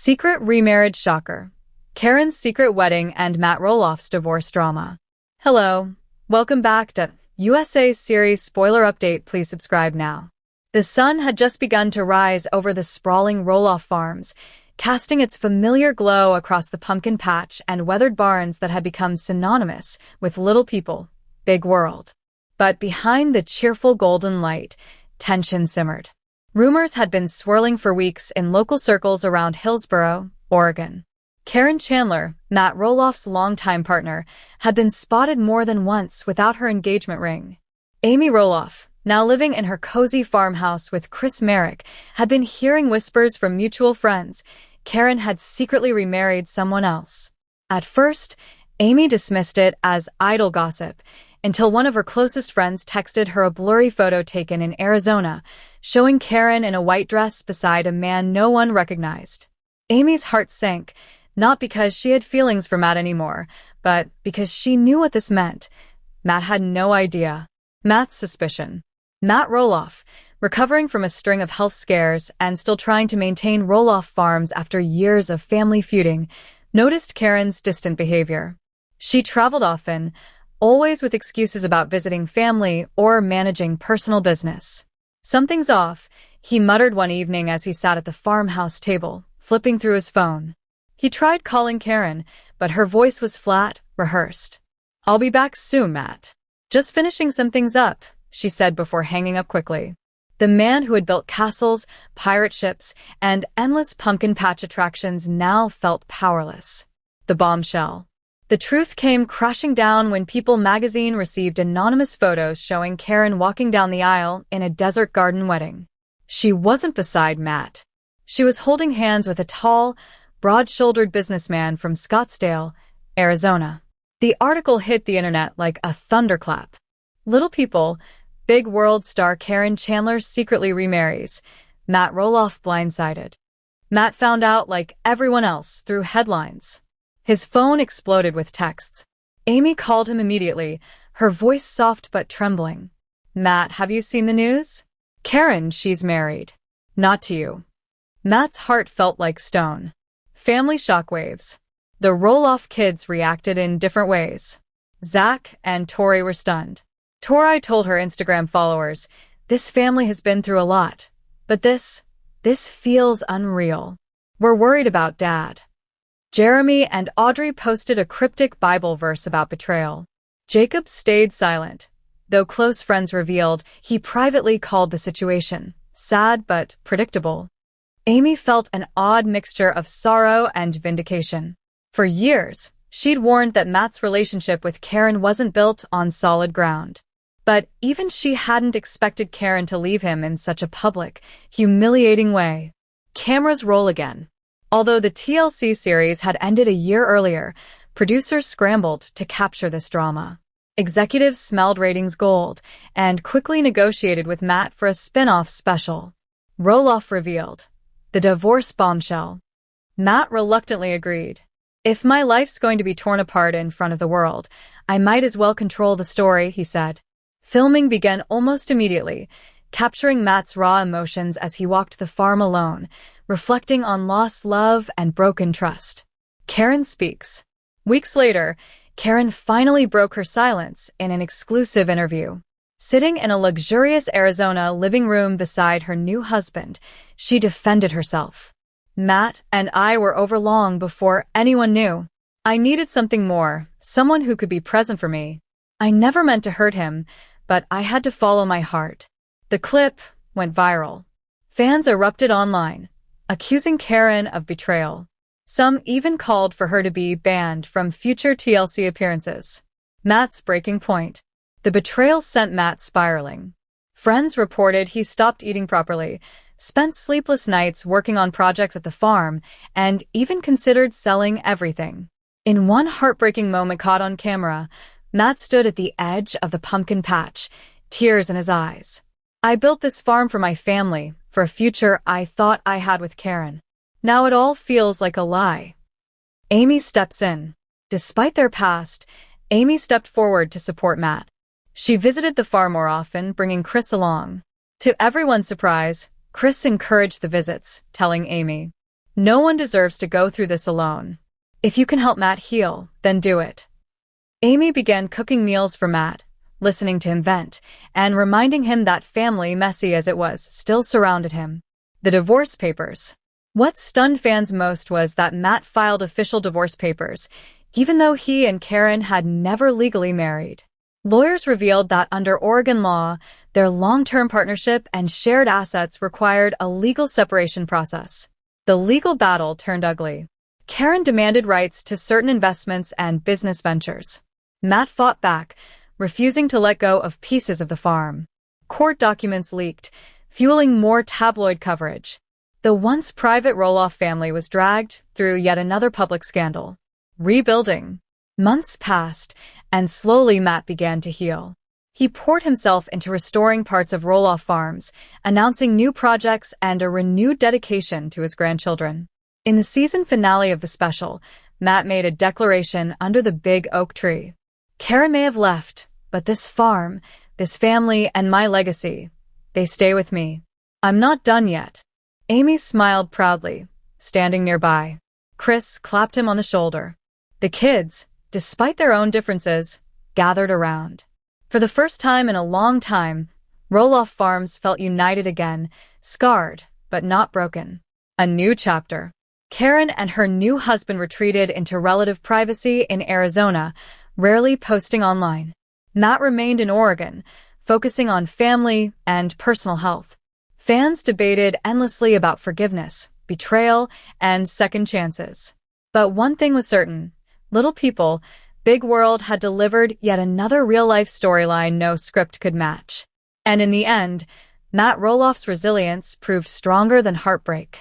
Secret remarriage shocker. Caryn's secret wedding and Matt Roloff's divorce drama. Hello. Welcome back to USA's series spoiler update. Please subscribe now. The sun had just begun to rise over the sprawling Roloff farms, casting its familiar glow across the pumpkin patch and weathered barns that had become synonymous with little people, big world. But behind the cheerful golden light, tension simmered. Rumors had been swirling for weeks in local circles around Hillsboro, Oregon. Caryn Chandler, Matt Roloff's longtime partner, had been spotted more than once without her engagement ring. Amy Roloff, now living in her cozy farmhouse with Chris Merrick, had been hearing whispers from mutual friends. Caryn had secretly remarried someone else. At first, Amy dismissed it as idle gossip, until one of her closest friends texted her a blurry photo taken in Arizona, showing Caryn in a white dress beside a man no one recognized. Amy's heart sank, not because she had feelings for Matt anymore, but because she knew what this meant. Matt had no idea. Matt's suspicion. Matt Roloff, recovering from a string of health scares and still trying to maintain Roloff Farms after years of family feuding, noticed Caryn's distant behavior. She traveled often, always with excuses about visiting family or managing personal business. Something's off, he muttered one evening as he sat at the farmhouse table, flipping through his phone. He tried calling Caryn, but her voice was flat, rehearsed. "I'll be back soon, Matt. Just finishing some things up," she said before hanging up quickly. The man who had built castles, pirate ships, and endless pumpkin patch attractions now felt powerless. The bombshell. The truth came crashing down when People magazine received anonymous photos showing Caryn walking down the aisle in a desert garden wedding. She wasn't beside Matt. She was holding hands with a tall, broad-shouldered businessman from Scottsdale, Arizona. The article hit the internet like a thunderclap. Little people, big world star Caryn Chandler secretly remarries. Matt Roloff blindsided. Matt found out like everyone else through headlines. His phone exploded with texts. Amy called him immediately, her voice soft but trembling. "Matt, have you seen the news? Caryn, she's married. Not to you." Matt's heart felt like stone. Family shockwaves. The Roloff kids reacted in different ways. Zach and Tori were stunned. Tori told her Instagram followers, "This family has been through a lot, but this feels unreal. We're worried about Dad." Jeremy and Audrey posted a cryptic Bible verse about betrayal. Jacob stayed silent. Though close friends revealed, he privately called the situation sad but predictable. Amy felt an odd mixture of sorrow and vindication. For years, she'd warned that Matt's relationship with Caryn wasn't built on solid ground. But even she hadn't expected Caryn to leave him in such a public, humiliating way. Cameras roll again. Although the TLC series had ended a year earlier, producers scrambled to capture this drama. Executives smelled ratings gold and quickly negotiated with Matt for a spin-off special. Roloff revealed the divorce bombshell. Matt reluctantly agreed. "If my life's going to be torn apart in front of the world, I might as well control the story," he said. Filming began almost immediately, capturing Matt's raw emotions as he walked the farm alone, reflecting on lost love and broken trust. Caryn speaks. Weeks later, Caryn finally broke her silence in an exclusive interview. Sitting in a luxurious Arizona living room beside her new husband, she defended herself. "Matt and I were over long before anyone knew. I needed something more, someone who could be present for me. I never meant to hurt him, but I had to follow my heart." The clip went viral. Fans erupted online, accusing Caryn of betrayal. Some even called for her to be banned from future TLC appearances. Matt's breaking point. The betrayal sent Matt spiraling. Friends reported he stopped eating properly, spent sleepless nights working on projects at the farm, and even considered selling everything. In one heartbreaking moment caught on camera, Matt stood at the edge of the pumpkin patch, tears in his eyes. "I built this farm for my family, for a future I thought I had with Caryn. Now it all feels like a lie." Amy steps in. Despite their past, Amy stepped forward to support Matt. She visited the farm more often, bringing Chris along. To everyone's surprise, Chris encouraged the visits, telling Amy, No one deserves to go through this alone. If you can help Matt heal, then do it. Amy began cooking meals for Matt, listening to him vent, and reminding him that family, messy as it was, still surrounded him. The divorce papers. What stunned fans most was that Matt filed official divorce papers, even though he and Caryn had never legally married. Lawyers revealed that under Oregon law, their long-term partnership and shared assets required a legal separation process. The legal battle turned ugly. Caryn demanded rights to certain investments and business ventures. Matt fought back, refusing to let go of pieces of the farm. Court documents leaked, fueling more tabloid coverage. The once private Roloff family was dragged through yet another public scandal. Rebuilding. Months passed, and slowly Matt began to heal. He poured himself into restoring parts of Roloff farms, announcing new projects and a renewed dedication to his grandchildren. In the season finale of the special, Matt made a declaration under the big oak tree. Caryn may have left, but this farm, this family, and my legacy, they stay with me. I'm not done yet. Amy smiled proudly, standing nearby. Chris clapped him on the shoulder. The kids, despite their own differences, gathered around. For the first time in a long time, Roloff Farms felt united again, scarred, but not broken. A new chapter. Caryn and her new husband retreated into relative privacy in Arizona, rarely posting online. Matt remained in Oregon, focusing on family and personal health. Fans debated endlessly about forgiveness, betrayal, and second chances. But one thing was certain. Little People, Big World had delivered yet another real-life storyline no script could match. And in the end, Matt Roloff's resilience proved stronger than heartbreak.